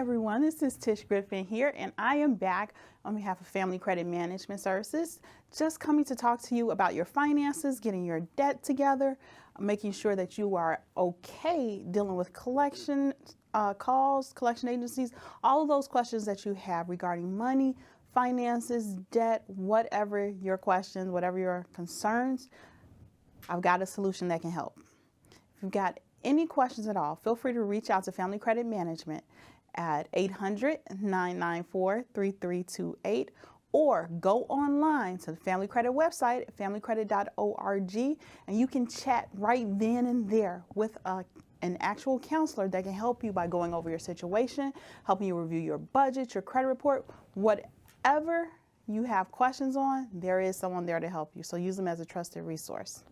everyone, this is Tish Griffin here, and I am back on behalf of Family Credit Management Services, just coming to talk to you about your finances, getting your debt together, making sure that you are okay dealing with collection calls, collection agencies, all of those questions that you have regarding money, finances, debt, whatever your questions, whatever your concerns, I've got a solution that can help. If you've got any questions at all, feel free to reach out to Family Credit Management at 800-994-3328 or go online to the Family Credit website at familycredit.org, and you can chat right then and there with an actual counselor that can help you by going over your situation, helping you review your budget, your credit report, whatever you have questions on, there is someone there to help you. So use them as a trusted resource.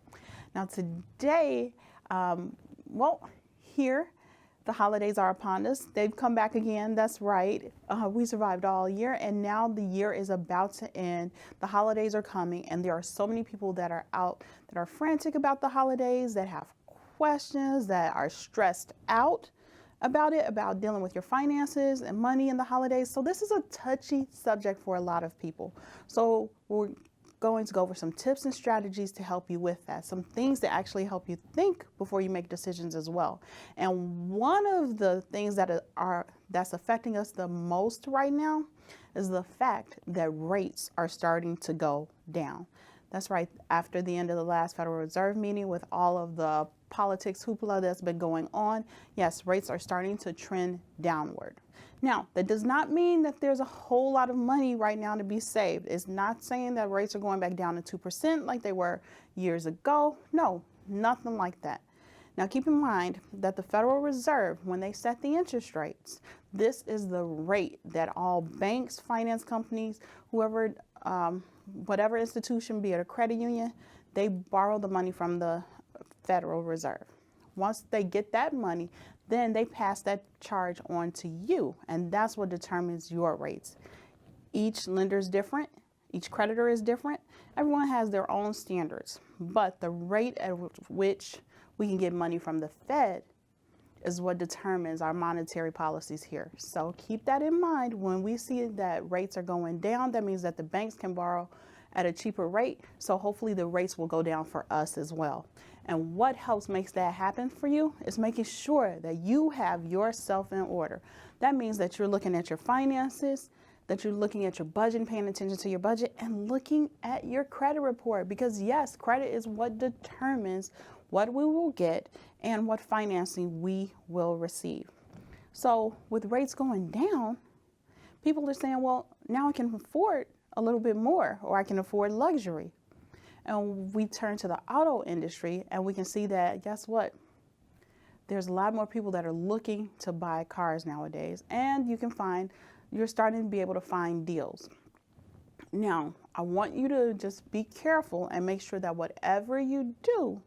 Now today, here, the holidays are upon us. They've come back again. That's right. We survived all year, and now the year is about to end. The holidays are coming, and there are so many people that are out that are frantic about the holidays, that have questions, that are stressed out about it, about dealing with your finances and money in the holidays. So this is a touchy subject for a lot of people. So we're going to go over some tips and strategies to help you with that, some things that actually help you think before you make decisions as well. And one of the things that's affecting us the most right now is the fact that rates are starting to go down. That's right. After the end of the last Federal Reserve meeting, with all of the politics hoopla that's been going on, yes, rates are starting to trend downward. Now, that does not mean that there's a whole lot of money right now to be saved. It's not saying that rates are going back down to 2% like they were years ago. No, nothing like that. Now, keep in mind that the Federal Reserve, when they set the interest rates, this is the rate that all banks, finance companies, whoever, whatever institution, be it a credit union, they borrow the money from the Federal Reserve. Once they get that money, then they pass that charge on to you, and that's what determines your rates. Each lender is different, each creditor is different, everyone has their own standards, but the rate at which we can get money from the Fed is what determines our monetary policies here. So keep that in mind. When we see that rates are going down, that means that the banks can borrow at a cheaper rate, so hopefully the rates will go down for us as well. And what helps makes that happen for you is making sure that you have yourself in order. That means that you're looking at your finances, that you're looking at your budget, paying attention to your budget, and looking at your credit report, because yes, credit is what determines what we will get and what financing we will receive. So with rates going down, people are saying, well, now I can afford a little bit more, or I can afford luxury. And we turn to the auto industry and we can see that, guess what? There's a lot more people that are looking to buy cars nowadays, and you're starting to be able to find deals. Now, I want you to just be careful and make sure that whatever you do,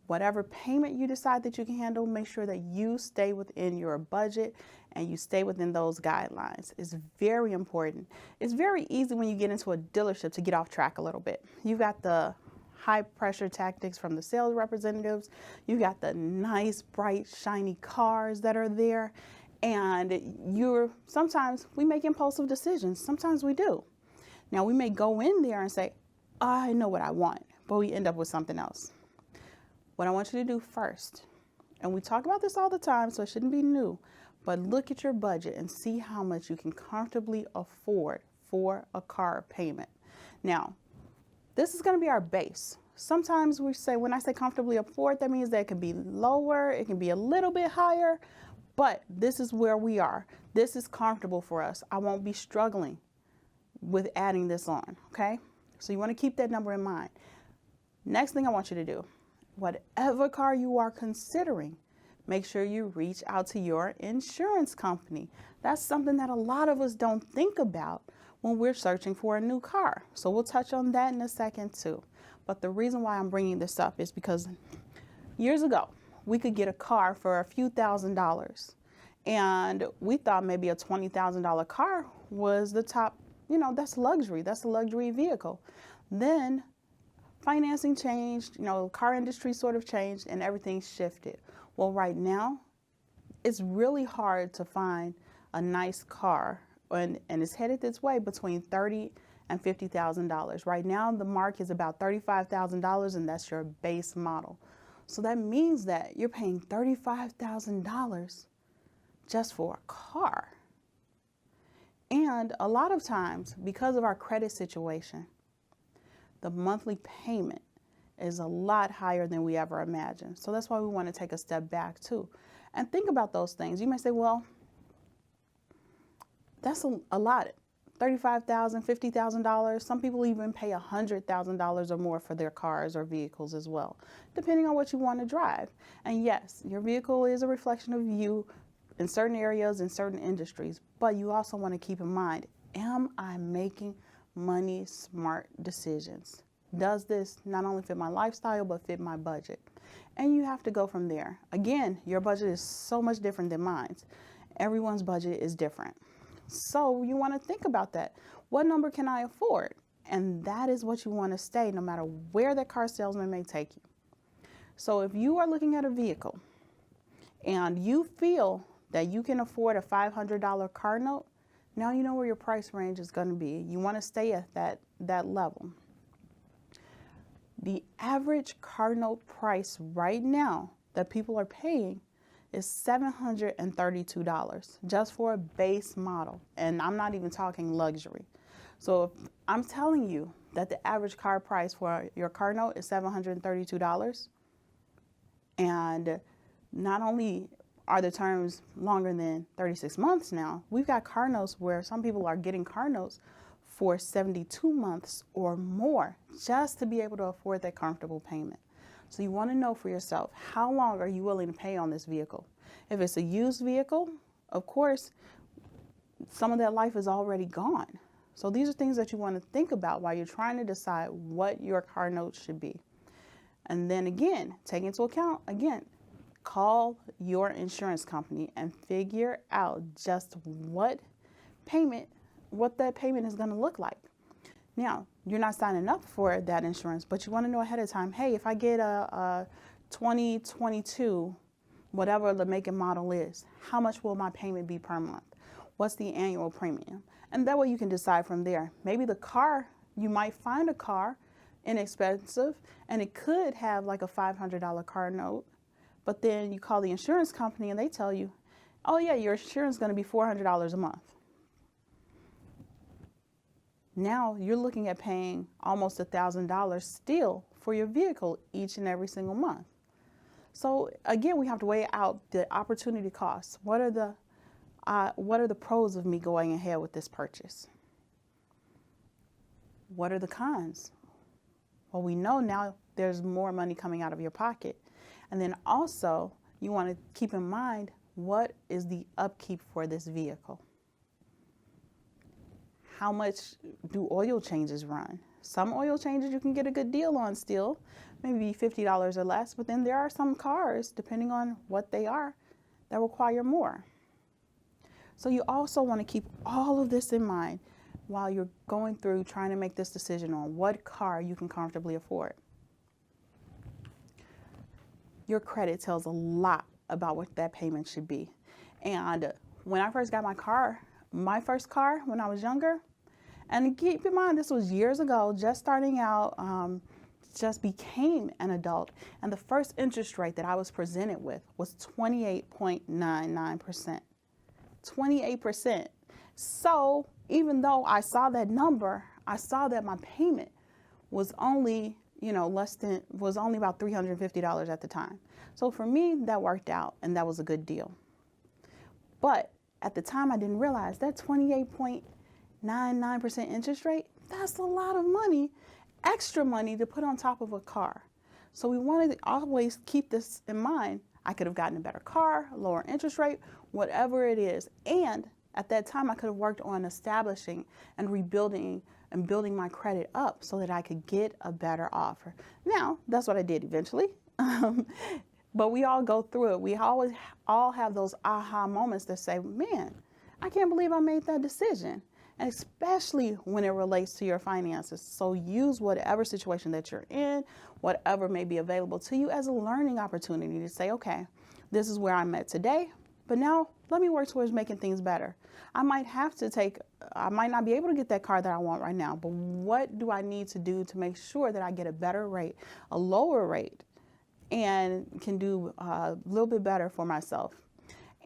whatever payment you decide that you can handle, make sure that you stay within your budget and you stay within those guidelines. It's very important. It's very easy when you get into a dealership to get off track a little bit. You've got the high pressure tactics from the sales representatives. You've got the nice, bright, shiny cars that are there. And sometimes we make impulsive decisions. Sometimes we do. Now we may go in there and say, I know what I want, but we end up with something else. What I want you to do first, and we talk about this all the time, so it shouldn't be new, but look at your budget and see how much you can comfortably afford for a car payment. Now, this is going to be our base. Sometimes we say, when I say comfortably afford, that means that it can be lower, it can be a little bit higher, but this is where we are. This is comfortable for us. I won't be struggling with adding this on, okay? So you want to keep that number in mind. Next thing I want you to do, whatever car you are considering, make sure you reach out to your insurance company. That's something that a lot of us don't think about when we're searching for a new car. So we'll touch on that in a second too. But the reason why I'm bringing this up is because years ago, we could get a car for a few $1,000s. And we thought maybe a $20,000 car was the top, that's luxury. That's a luxury vehicle. Then financing changed, car industry sort of changed, and everything shifted. Well, right now, it's really hard to find a nice car, and it's headed this way between $30,000 and $50,000. Right now, the mark is about $35,000, and that's your base model. So that means that you're paying $35,000 just for a car. And a lot of times, because of our credit situation, the monthly payment is a lot higher than we ever imagined. So that's why we want to take a step back too and think about those things. You may say, well, that's a lot. $35,000, $50,000. Some people even pay $100,000 or more for their cars or vehicles as well, depending on what you want to drive. And yes, your vehicle is a reflection of you in certain areas, in certain industries, but you also want to keep in mind, am I making money smart decisions? Does this not only fit my lifestyle, but fit my budget? And you have to go from there. Again, your budget is so much different than mine. Everyone's budget is different. So you want to think about that. What number can I afford? And that is what you want to stay, no matter where that car salesman may take you. So if you are looking at a vehicle and you feel that you can afford a $500 car note, now you know where your price range is going to be. You want to stay at that level. The average car note price right now that people are paying is $732 just for a base model. And I'm not even talking luxury. So if I'm telling you that the average car price for your car note is $732, and not only are the terms longer than 36 months now, we've got car notes where some people are getting car notes for 72 months or more just to be able to afford that comfortable payment. So you want to know for yourself, how long are you willing to pay on this vehicle? If it's a used vehicle, of course, some of that life is already gone. So these are things that you want to think about while you're trying to decide what your car note should be. And then again, take into account, call your insurance company and figure out just what that payment is going to look like. Now, you're not signing up for that insurance, but you want to know ahead of time, hey, if I get a 2022, whatever the make and model is, how much will my payment be per month? What's the annual premium? And that way you can decide from there. Maybe the car, you might find a car inexpensive, and it could have like a $500 car note, but then you call the insurance company and they tell you, oh yeah, your insurance is going to be $400 a month. Now you're looking at paying almost $1,000 still for your vehicle each and every single month. So again, we have to weigh out the opportunity costs. What are the pros of me going ahead with this purchase? What are the cons? Well, we know now there's more money coming out of your pocket. And then also you want to keep in mind, what is the upkeep for this vehicle? How much do oil changes run? Some oil changes you can get a good deal on still, maybe $50 or less, but then there are some cars, depending on what they are, that require more. So you also want to keep all of this in mind while you're going through trying to make this decision on what car you can comfortably afford. Your credit tells a lot about what that payment should be. And when I first got my first car when I was younger, and keep in mind, this was years ago, just starting out, just became an adult. And the first interest rate that I was presented with was 28.99%. 28%. So even though I saw that number, I saw that my payment was only, was only about $350 at the time. So for me, that worked out and that was a good deal. But at the time, I didn't realize that 28.99% interest rate, that's a lot of money, extra money to put on top of a car. So we wanted to always keep this in mind. I could have gotten a better car, lower interest rate, whatever it is. And at that time, I could have worked on establishing and rebuilding and building my credit up so that I could get a better offer. Now, that's what I did eventually. But we all go through it. We always all have those aha moments that say, man, I can't believe I made that decision. And especially when it relates to your finances. So use whatever situation that you're in, whatever may be available to you as a learning opportunity to say, okay, this is where I'm at today, but now let me work towards making things better. I might not be able to get that car that I want right now, but what do I need to do to make sure that I get a better rate, a lower rate, and can do a little bit better for myself?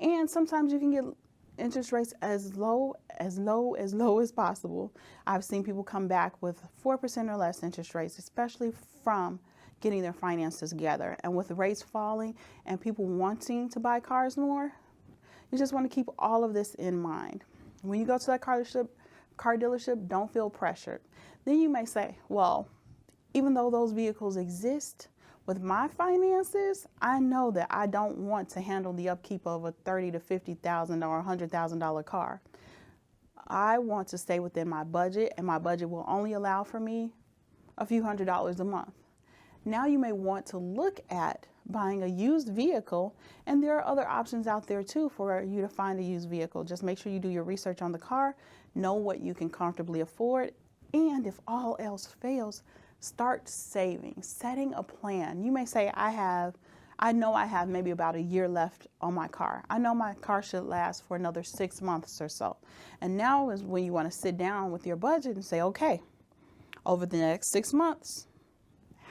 And sometimes you can get interest rates as low as possible. I've seen people come back with 4% or less interest rates, especially from getting their finances together. And with rates falling and people wanting to buy cars more, you just want to keep all of this in mind. When you go to that car dealership, don't feel pressured. Then you may say, well, even though those vehicles exist, with my finances, I know that I don't want to handle the upkeep of a $30,000 to $50,000 or $100,000 car. I want to stay within my budget, and my budget will only allow for me a few $100s a month. Now you may want to look at buying a used vehicle, and there are other options out there too for you to find a used vehicle. Just make sure you do your research on the car, know what you can comfortably afford, and if all else fails, start saving, setting a plan. You may say, I know I have maybe about a year left on my car. I know my car should last for another 6 months or so. And now is when you want to sit down with your budget and say, okay, over the next 6 months,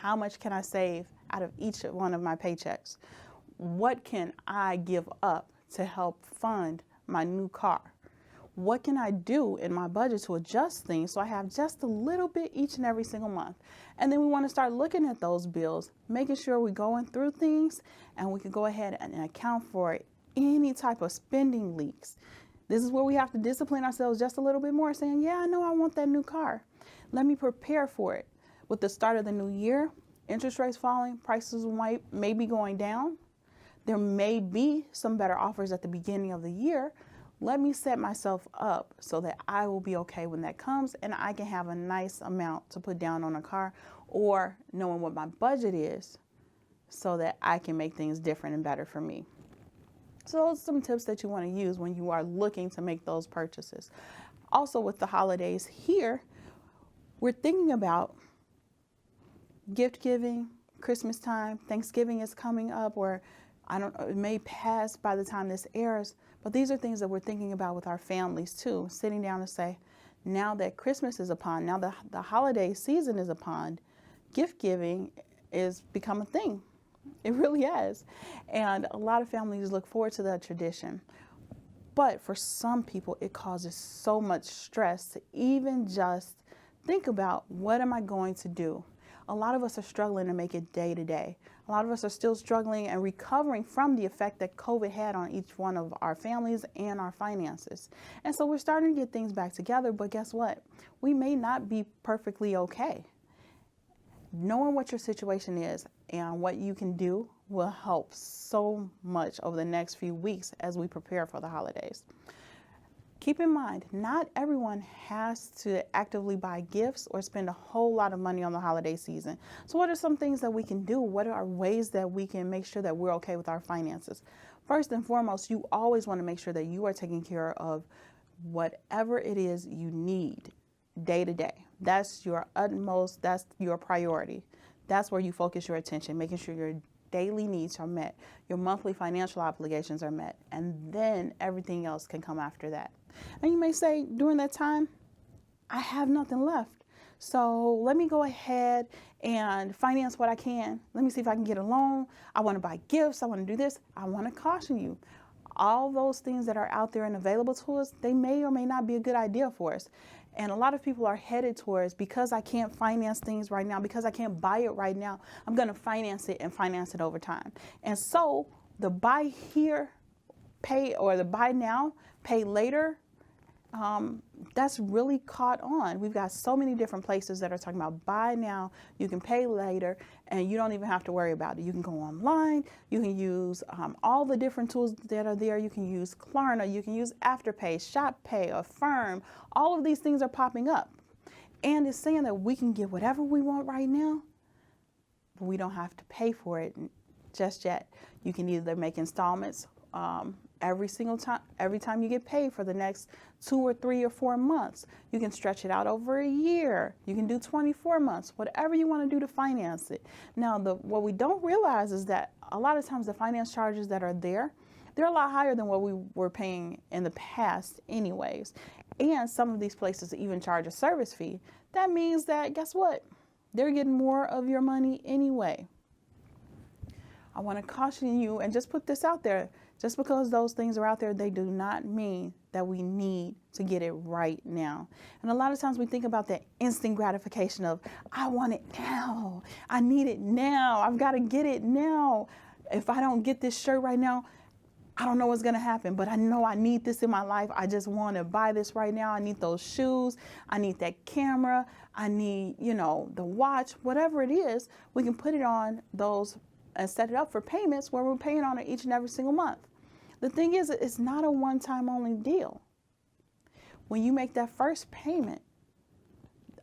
how much can I save out of each one of my paychecks? What can I give up to help fund my new car? What can I do in my budget to adjust things so I have just a little bit each and every single month? And then we want to start looking at those bills, making sure we're going through things, and we can go ahead and account for any type of spending leaks. This is where we have to discipline ourselves just a little bit more, saying, yeah, I know I want that new car. Let me prepare for it. With the start of the new year, interest rates falling, prices may be going down. There may be some better offers at the beginning of the year. Let me set myself up so that I will be okay when that comes, and I can have a nice amount to put down on a car, or knowing what my budget is so that I can make things different and better for me. So those are some tips that you want to use when you are looking to make those purchases. Also, with the holidays here, we're thinking about gift giving, Christmas time, Thanksgiving is coming up, or it may pass by the time this airs, but these are things that we're thinking about with our families too, sitting down to say, now that Christmas is upon, now the holiday season is upon, gift giving is become a thing. It really has. And a lot of families look forward to that tradition. But for some people, it causes so much stress to even just think about, what am I going to do? A lot of us are struggling to make it day to day. A lot of us are still struggling and recovering from the effect that COVID had on each one of our families and our finances. And so we're starting to get things back together, but guess what? We may not be perfectly okay. Knowing what your situation is and what you can do will help so much over the next few weeks as we prepare for the holidays. Keep in mind, not everyone has to actively buy gifts or spend a whole lot of money on the holiday season. So what are some things that we can do? What are ways that we can make sure that we're okay with our finances? First and foremost, you always want to make sure that you are taking care of whatever it is you need day to day. That's your utmost, that's your priority. That's where you focus your attention, making sure your daily needs are met, your monthly financial obligations are met, and then everything else can come after that. And you may say, during that time, I have nothing left. So let me go ahead and finance what I can. Let me see if I can get a loan. I want to buy gifts. I want to do this. I want to caution you. All those things that are out there and available to us, they may or may not be a good idea for us. And a lot of people are headed towards, because I can't finance things right now, because I can't buy it right now, I'm going to finance it and finance it over time. And so the buy here, pay, or the buy now, pay later, that's really caught on. We've got so many different places that are talking about buy now, you can pay later, and you don't even have to worry about it. You can go online, you can use all the different tools that are there. You can use Klarna, you can use Afterpay, ShopPay, Affirm. All of these things are popping up. And it's saying that we can get whatever we want right now, but we don't have to pay for it just yet. You can either make installments every time you get paid for the next 2 or 3 or 4 months. You can stretch it out over a year. You can do 24 months, whatever you want to do to finance it. Now, what we don't realize is that a lot of times the finance charges that are there They're a lot higher than what we were paying in the past anyways. And some of these places even charge a service fee. That means that, guess what? They're getting more of your money anyway. I want to caution you and just put this out there. Just because those things are out there, they do not mean that we need to get it right now. And a lot of times we think about that instant gratification of, I want it now. I need it now. I've got to get it now. If I don't get this shirt right now, I don't know what's going to happen, but I know I need this in my life. I just want to buy this right now. I need those shoes. I need that camera. I need, the watch, whatever it is. We can put it on those and set it up for payments where we're paying on it each and every single month. The thing is, it's not a one-time only deal. When you make that first payment,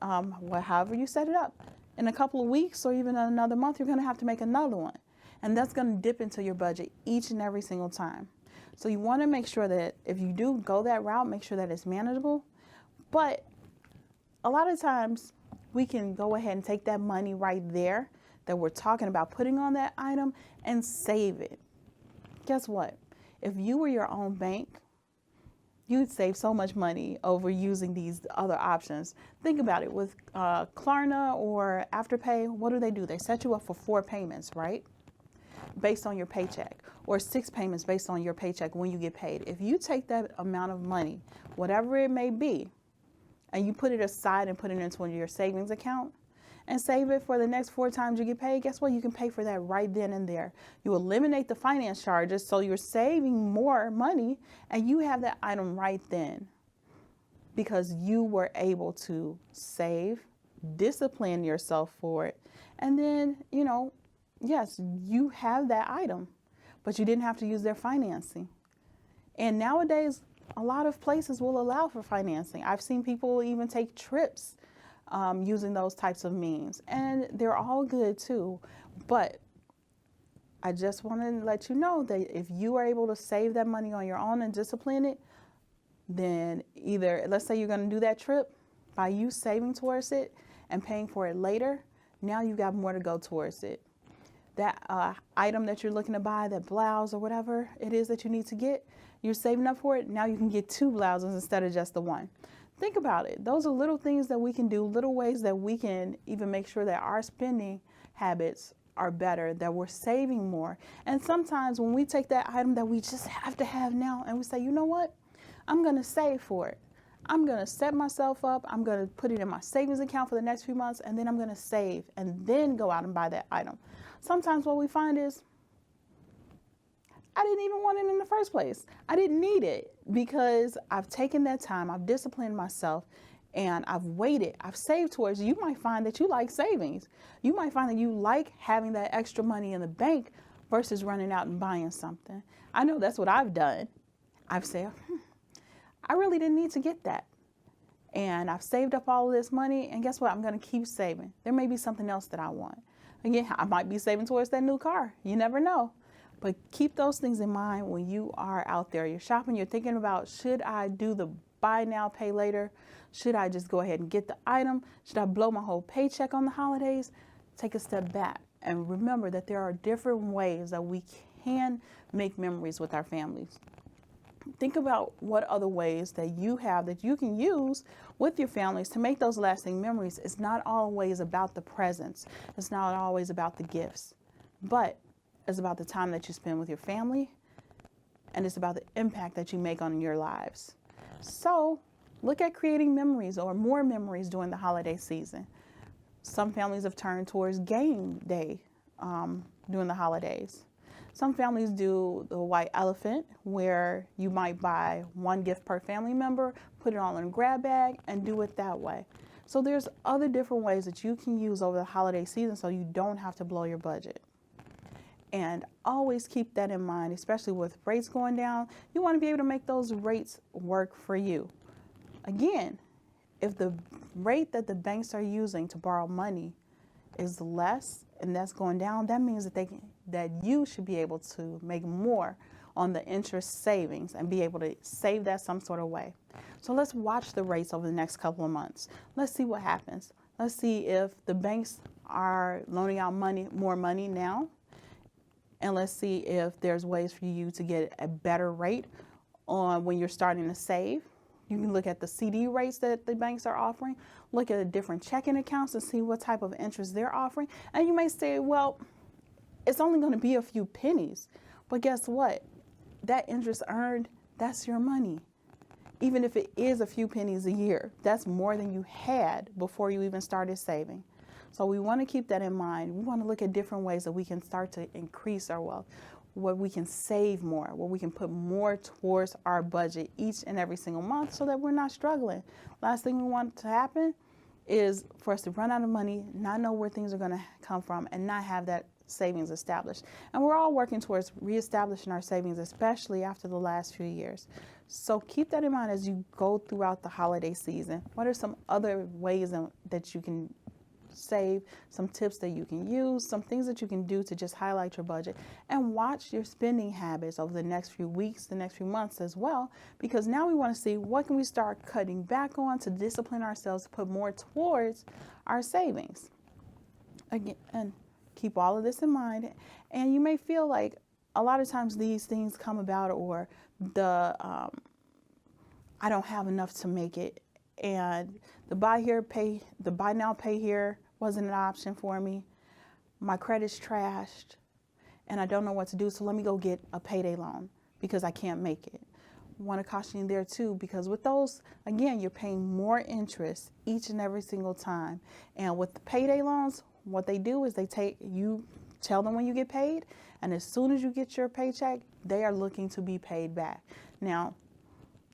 however you set it up, in a couple of weeks or even another month, you're going to have to make another one. And that's going to dip into your budget each and every single time. So you want to make sure that if you do go that route, make sure that it's manageable. But a lot of times we can go ahead and take that money right there that we're talking about putting on that item and save it. Guess what? If you were your own bank, you'd save so much money over using these other options. Think about it with Klarna or Afterpay. What do? They set you up for 4 payments, right? Based on your paycheck, or 6 payments based on your paycheck when you get paid. If you take that amount of money, whatever it may be, and you put it aside and put it into your savings account and save it for the next 4 times you get paid, guess what? You can pay for that right then and there. You eliminate the finance charges, so you're saving more money and you have that item right then because you were able to save, discipline yourself for it, and then, yes, you have that item, but you didn't have to use their financing. And nowadays, a lot of places will allow for financing. I've seen people even take trips using those types of means, and they're all good too. But I just want to let you know that if you are able to save that money on your own and discipline it, then either, let's say you're going to do that trip, by you saving towards it and paying for it later, now you've got more to go towards it. That item that you're looking to buy, that blouse or whatever it is that you need to get, you're saving up for it. Now you can get 2 blouses instead of just the one. Think about it. Those are little things that we can do, little ways that we can even make sure that our spending habits are better, that we're saving more. And sometimes when we take that item that we just have to have now and we say, you know what, I'm going to save for it. I'm going to set myself up. I'm going to put it in my savings account for the next few months, and then I'm going to save and then go out and buy that item. Sometimes what we find is, I didn't even want it in the first place. I didn't need it because I've taken that time, I've disciplined myself, and I've waited, I've saved towards. You might find that you like savings. You might find that you like having that extra money in the bank versus running out and buying something. I know that's what I've done. I've said, I really didn't need to get that. And I've saved up all of this money, and guess what? I'm going to keep saving. There may be something else that I want. Again, I might be saving towards that new car. You never know. But keep those things in mind when you are out there. You're shopping, you're thinking about, should I do the buy now, pay later? Should I just go ahead and get the item? Should I blow my whole paycheck on the holidays? Take a step back and remember that there are different ways that we can make memories with our families. Think about what other ways that you have that you can use with your families to make those lasting memories. It's not always about the presents. It's not always about the gifts, but it's about the time that you spend with your family, and it's about the impact that you make on your lives. So look at creating memories or more memories during the holiday season. Some families have turned towards game day during the holidays. Some families do the white elephant, where you might buy 1 gift per family member, put it all in a grab bag, and do it that way. So there's other different ways that you can use over the holiday season so you don't have to blow your budget. And always keep that in mind, especially with rates going down. You want to be able to make those rates work for you. Again, if the rate that the banks are using to borrow money is less and that's going down, that means that you should be able to make more on the interest savings and be able to save that some sort of way. So let's watch the rates over the next couple of months. Let's see what happens. Let's see if the banks are loaning out more money now. and let's see if there's ways for you to get a better rate on when you're starting to save. You can look at the CD rates that the banks are offering, look at different checking accounts and see what type of interest they're offering. And you may say, well, it's only going to be a few pennies. But guess what? That interest earned, that's your money. Even if it is a few pennies a year, that's more than you had before you even started saving. So we want to keep that in mind. We want to look at different ways that we can start to increase our wealth, where we can save more, where we can put more towards our budget each and every single month so that we're not struggling. Last thing we want to happen is for us to run out of money, not know where things are going to come from, and not have that savings established. And we're all working towards reestablishing our savings, especially after the last few years. So keep that in mind as you go throughout the holiday season. What are some other ways that you can save, some tips that you can use, some things that you can do to just highlight your budget, and watch your spending habits over the next few weeks, the next few months as well, because now we want to see what can we start cutting back on to discipline ourselves to put more towards our savings. Again, and keep all of this in mind. And you may feel like a lot of times these things come about, or I don't have enough to make it, and the buy now pay here wasn't an option for me. My credit's trashed and I don't know what to do, so let me go get a payday loan because I can't make it. Want to caution you there too, because with those, again, you're paying more interest each and every single time. And with the payday loans, what they do is you tell them when you get paid, and as soon as you get your paycheck, they are looking to be paid back. Now,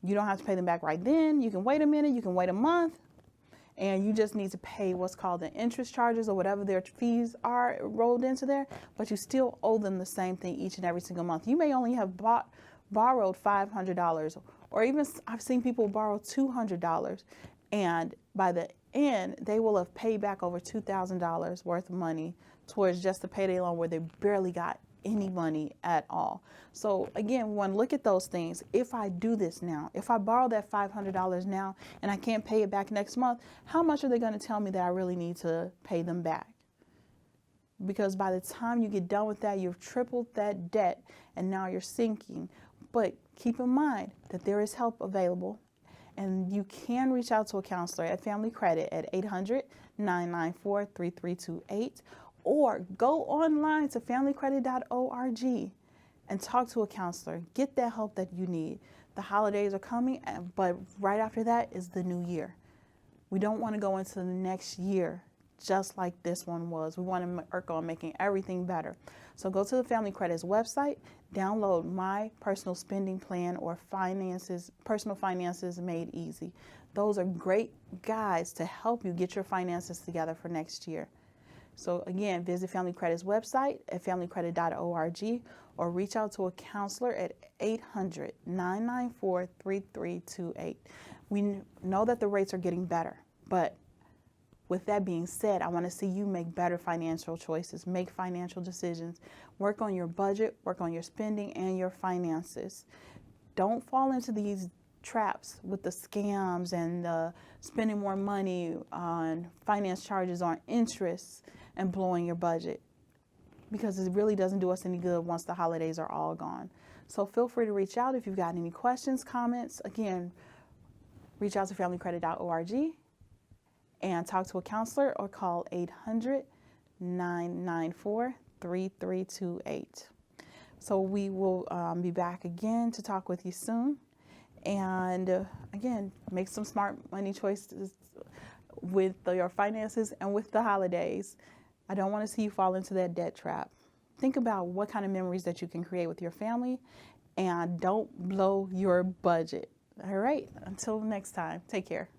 you don't have to pay them back right then. You can wait a minute, you can wait a month, and you just need to pay what's called the interest charges or whatever their fees are rolled into there, but you still owe them the same thing each and every single month. You may only have borrowed $500, or even I've seen people borrow $200, and by the end, they will have paid back over $2,000 worth of money towards just the payday loan where they barely got any money at all. So again, we want to look at those things. If I do this now, if I borrow that $500 now and I can't pay it back next month, how much are they going to tell me that I really need to pay them back? Because by the time you get done with that, you've tripled that debt and now you're sinking. But keep in mind that there is help available, and you can reach out to a counselor at Family Credit at 800-994-3328, or go online to familycredit.org and talk to a counselor. Get that help that you need. The holidays are coming, but right after that is the new year. We don't want to go into the next year just like this one was. We want to work on making everything better. So go to the Family Credit's website, download My Personal Spending Plan or Personal Finances Made Easy. Those are great guides to help you get your finances together for next year. So again, visit Family Credit's website at familycredit.org or reach out to a counselor at 800-994-3328. We know that the rates are getting better, but with that being said, I want to see you make better financial choices, make financial decisions, work on your budget, work on your spending and your finances. Don't fall into these traps with the scams and the spending more money on finance charges, on interest, and blowing your budget, because it really doesn't do us any good once the holidays are all gone. So feel free to reach out if you've got any questions, comments. Again, reach out to familycredit.org and talk to a counselor or call 800-994-3328. So we will be back again to talk with you soon. And again, make some smart money choices with your finances and with the holidays. I don't want to see you fall into that debt trap. Think about what kind of memories that you can create with your family, and don't blow your budget. All right, until next time, take care.